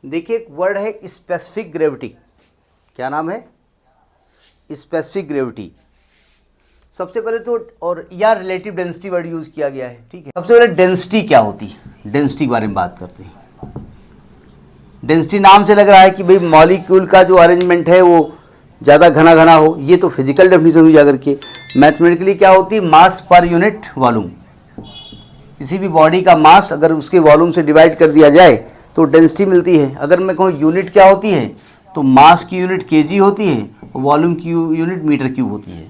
देखिए एक वर्ड है स्पेसिफिक ग्रेविटी। क्या नाम है? Specific gravity. सबसे पहले तो और या रिलेटिव डेंसिटी वर्ड यूज किया गया है, ठीक है। सबसे पहले डेंसिटी क्या होती है, डेंसिटी के बारे में बात करते हैं। डेंसिटी नाम से लग रहा है कि भाई मॉलिक्यूल का जो अरेंजमेंट है वो ज़्यादा घना घना हो, ये तो फिजिकल डेफिनेशन हुई जाकर के। मैथमेटिकली क्या होती है? मास पर यूनिट वॉल्यूम। किसी भी बॉडी का मास अगर उसके वॉल्यूम से डिवाइड कर दिया जाए तो डेंसिटी मिलती है। अगर मैं कहूँ यूनिट क्या होती है, तो मास की यूनिट केजी होती है, वॉल्यूम की यूनिट मीटर क्यूब होती है।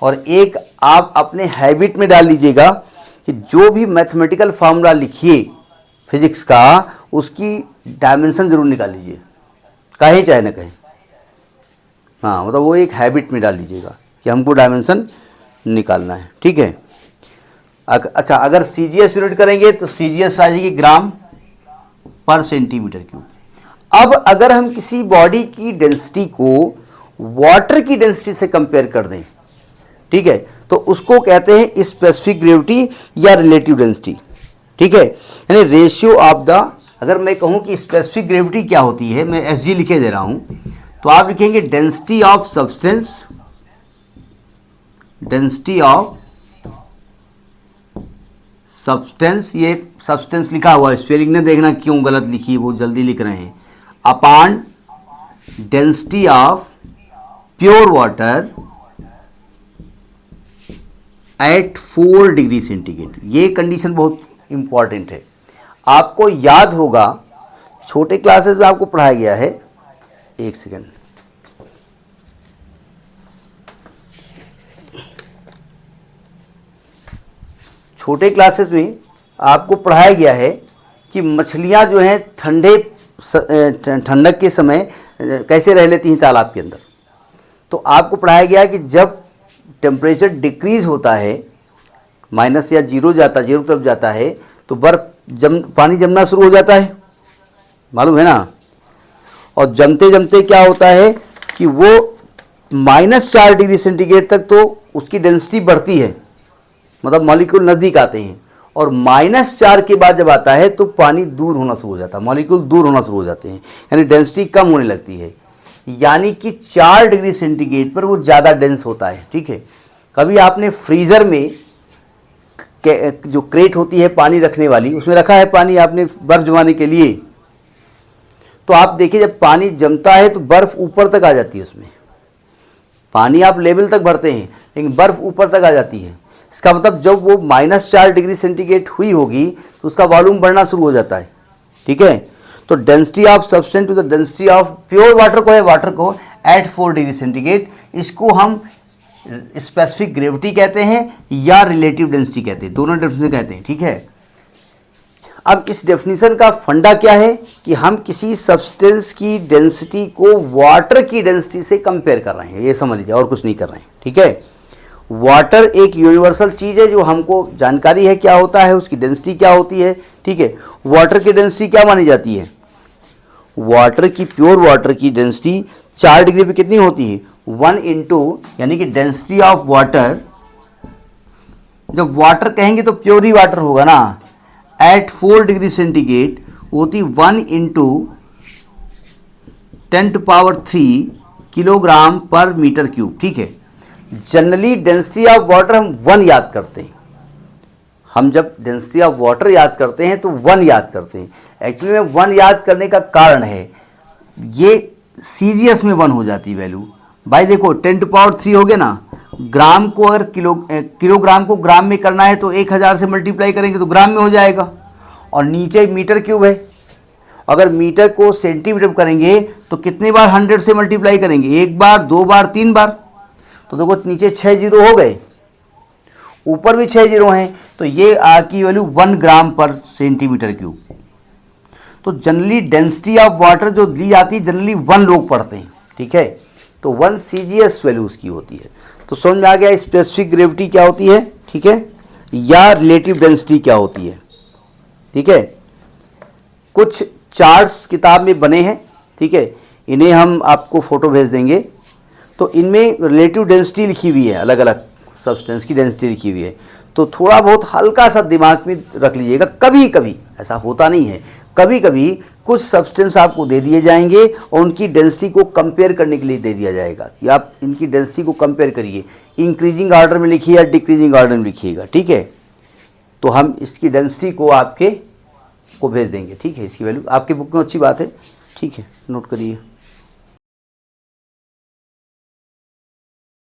और एक आप अपने हैबिट में डाल लीजिएगा कि जो भी मैथमेटिकल फार्मूला लिखिए फिजिक्स का, उसकी डायमेंशन जरूर निकाल लीजिए, कहे चाहे न कहे। हाँ, मतलब वो एक हैबिट में डाल लीजिएगा कि हमको डायमेंशन निकालना है, ठीक है। अच्छा, अगर सीजीएस यूनिट करेंगे तो सीजीएस आ जाएगी ग्राम पर सेंटीमीटर क्यूब। अब अगर हम किसी बॉडी की डेंसिटी को वाटर की डेंसिटी से कंपेयर कर दें, ठीक है, तो उसको कहते हैं स्पेसिफिक ग्रेविटी या रिलेटिव डेंसिटी, ठीक है। यानी रेशियो ऑफ द, अगर मैं कहूं कि स्पेसिफिक ग्रेविटी क्या होती है, मैं एसजी लिखे दे रहा हूं, तो आप लिखेंगे density of substance, density of substance, ये सब्सटेंस लिखा हुआ है, स्पेलिंग ने देखना क्यों गलत लिखी, वो जल्दी लिख रहे हैं, upon density of pure water at 4 degree centigrade. ये कंडीशन बहुत इंपॉर्टेंट है। आपको याद होगा छोटे क्लासेस में आपको पढ़ाया गया है, एक सेकेंड, छोटे क्लासेस में आपको पढ़ाया गया है कि मछलियां जो हैं ठंडक के समय कैसे रह लेती हैं तालाब के अंदर। तो आपको पढ़ाया गया कि जब टेम्परेचर डिक्रीज होता है, माइनस या जीरो तरफ जाता है, तो बर्फ पानी जमना शुरू हो जाता है, मालूम है ना। और जमते जमते क्या होता है कि वो -4 डिग्री सेंटीग्रेड तक तो उसकी डेंसिटी बढ़ती है, मतलब मॉलिक्यूल नज़दीक आते हैं। और -4 के बाद जब आता है तो पानी दूर होना शुरू हो जाता है, मॉलिक्यूल दूर होना शुरू हो जाते हैं, यानी डेंसिटी कम होने लगती है। यानी कि 4 डिग्री सेंटीग्रेड पर वो ज़्यादा डेंस होता है, ठीक है। कभी आपने फ्रीज़र में जो क्रेट होती है पानी रखने वाली, उसमें रखा है पानी आपने बर्फ़ जमाने के लिए, तो आप देखिए जब पानी जमता है तो बर्फ़ ऊपर तक आ जाती है उसमें। पानी आप लेवल तक भरते हैं लेकिन बर्फ़ ऊपर तक आ जाती है। इसका मतलब जब वो -4 डिग्री सेंटीग्रेड हुई होगी तो उसका वॉल्यूम बढ़ना शुरू हो जाता है, ठीक है। तो density of substance to the density of pure water को है, वाटर को एट 4 डिग्री सेंटीग्रेड, इसको हम स्पेसिफिक ग्रेविटी कहते हैं या रिलेटिव डेंसिटी कहते हैं, दोनों डेफिनेशन कहते हैं, ठीक है। अब इस डेफिनेशन का फंडा क्या है कि हम किसी सब्सटेंस की डेंसिटी को वाटर की डेंसिटी से कंपेयर कर रहे हैं, ये समझ लीजिए, और कुछ नहीं कर रहे हैं, ठीक है। वाटर एक यूनिवर्सल चीज़ है जो हमको जानकारी है क्या होता है, उसकी डेंसिटी क्या होती है, ठीक है। वाटर की डेंसिटी क्या मानी जाती है? वाटर की, प्योर वाटर की डेंसिटी 4 डिग्री पे कितनी होती है? 1 इंटू, यानी कि डेंसिटी ऑफ वाटर, जब वाटर कहेंगे तो प्योर ही वाटर होगा ना, एट 4 डिग्री सेंटीग्रेड होती 1 इंटू 10⁻³ किलोग्राम पर मीटर क्यूब, ठीक है। जनरली डेंसिटी ऑफ वाटर हम 1 याद करते हैं, हम जब डेंसिटी ऑफ वाटर याद करते हैं तो 1 याद करते हैं। एक्चुअली में 1 याद करने का कारण है, ये सीजीएस में 1 हो जाती है वैल्यू। भाई देखो 10⁻³ हो गया ना, ग्राम को अगर किलोग्राम को ग्राम में करना है तो 1000 से मल्टीप्लाई करेंगे तो ग्राम में हो जाएगा, और नीचे मीटर क्यूब है। अगर मीटर को सेंटीमीटर करेंगे तो कितने बार 100 से मल्टीप्लाई करेंगे? 1 बार, 2 बार, 3 बार। तो देखो नीचे 6 जीरो हो गए, ऊपर भी 6 जीरो हैं, तो ये की वैल्यू 1 ग्राम पर सेंटीमीटर क्यूब। तो जनरली डेंसिटी ऑफ वाटर जो दी जाती है जनरली 1 लोग पढ़ते हैं, ठीक है। तो 1 सीजीएस वैल्यू उसकी होती है। तो समझ में आ गया स्पेसिफिक ग्रेविटी क्या होती है, ठीक है, या रिलेटिव डेंसिटी क्या होती है, ठीक है। कुछ चार्ट्स किताब में बने हैं, ठीक है, इन्हें हम आपको फोटो भेज देंगे। तो इनमें रिलेटिव डेंसिटी लिखी हुई है, अलग अलग सब्सटेंस की डेंसिटी लिखी हुई है। तो थोड़ा बहुत हल्का सा दिमाग में रख लीजिएगा, कभी कभी, ऐसा होता नहीं है, कभी कभी कुछ सब्सटेंस आपको दे दिए जाएंगे और उनकी डेंसिटी को कंपेयर करने के लिए दे दिया जाएगा कि आप इनकी डेंसिटी को कंपेयर करिए, इंक्रीजिंग ऑर्डर में लिखिए या डिक्रीजिंग ऑर्डर में लिखिएगा, ठीक है। तो हम इसकी डेंसिटी को आपके को भेज देंगे, ठीक है। इसकी वैल्यू आपकी बुक में अच्छी बात है, ठीक है, नोट करिए।